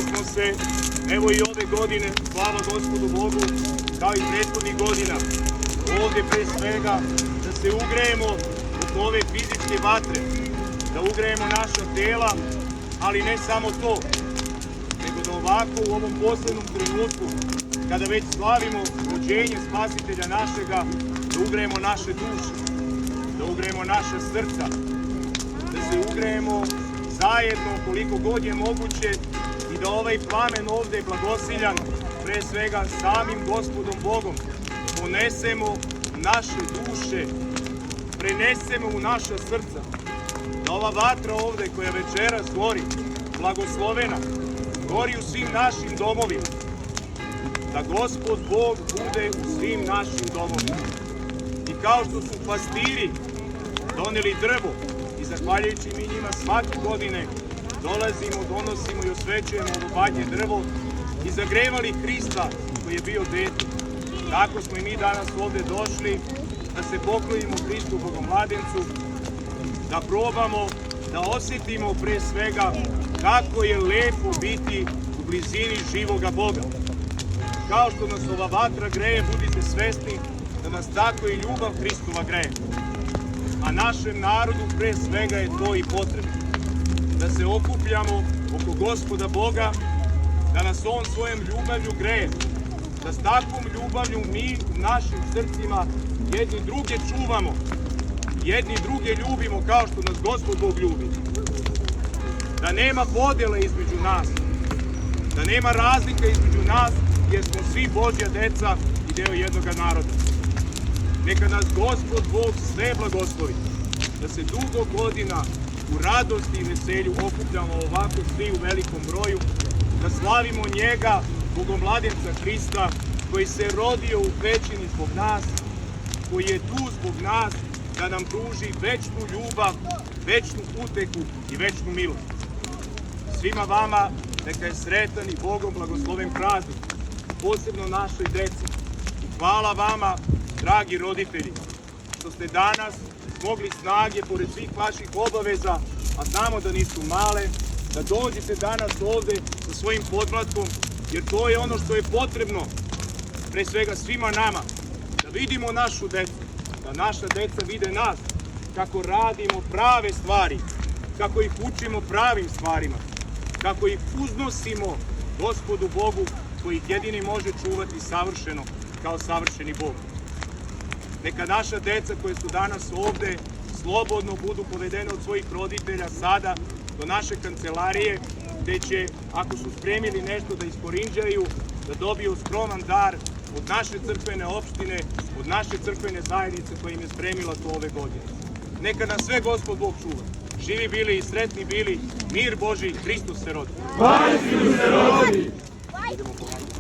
Smo se, evo i ove godine, slava Gospodu Bogu, kao i prethodnih godina, ovdje pre svega da se ugrejemo oko ove fizičke vatre, da ugrejemo naša tela, ali ne samo to, nego da ovako u ovom poslednom trenutku, kada već slavimo rođenje Spasitelja našega, da ugrejemo naše duše, da ugrejemo naša srca, da se ugrejemo zajedno koliko god je moguće i da ovaj plamen ovde blagosiljan, pre svega samim Gospodom Bogom, ponesemo u naše duše, prenesemo u naša srca, da ova vatra ovde koja večeras gori, blagoslovena, gori u svim našim domovima, da Gospod Bog bude u svim našim domovima. I kao što su pastiri doneli drvo i zahvaljujući mi njima svake godine dolazimo, donosimo i osvećujemo ovo badnje drvo i zagrevali Hrista koji je bio dete. Tako smo i mi danas ovde došli da se poklonimo Hristu Bogomladencu, da probamo, da osjetimo pre svega kako je lepo biti u blizini živoga Boga. Kao što nas ova vatra greje, budite svesni da nas tako i ljubav Hristova greje. A našem narodu pre svega je to i potrebno. Da se okupljamo oko Gospoda Boga, da nas On svojom ljubavlju greje, da s takvom ljubavlju mi u našim srcima jedni druge čuvamo, jedni druge ljubimo kao što nas Gospod Bog ljubi. Da nema podjele između nas, da nema razlika između nas, jer smo svi Božja deca i deo jednoga naroda. Neka nas Gospod Bog sve blagoslovi, da se dugo godina u radosti i veselju okupljamo ovako svi u velikom broju, da slavimo njega, Bogomladenca Hrista, koji se rodio u pećini zbog nas, koji je tu zbog nas da nam pruži večnu ljubav, večnu uteku i večnu milost. Svima vama neka je sretan i Bogom blagosloven praznik, posebno našoj deci. I hvala vama, dragi roditelji, što ste danas smogli snage, pored svih vaših obaveza, a znamo da nisu male, da dođete danas ovde sa svojim podmlatkom, jer to je ono što je potrebno, pre svega svima nama, da vidimo našu decu, da naša deca vide nas, kako radimo prave stvari, kako ih učimo pravim stvarima, kako ih uznosimo Gospodu Bogu, koji ih jedini može čuvati savršeno, kao savršeni Bog. Neka naša deca koje su danas ovde slobodno budu povedene od svojih roditelja sada do naše kancelarije, gde će, ako su spremili nešto da iskorinđaju, da dobiju skroman dar od naše crkvene opštine, od naše crkvene zajednice koja im je spremila to ove godine. Neka nas sve Gospod Bog čuva. Živi bili i sretni bili, mir Božji, Hristos se rodi. Hristos se rodi! Idemo pomagati.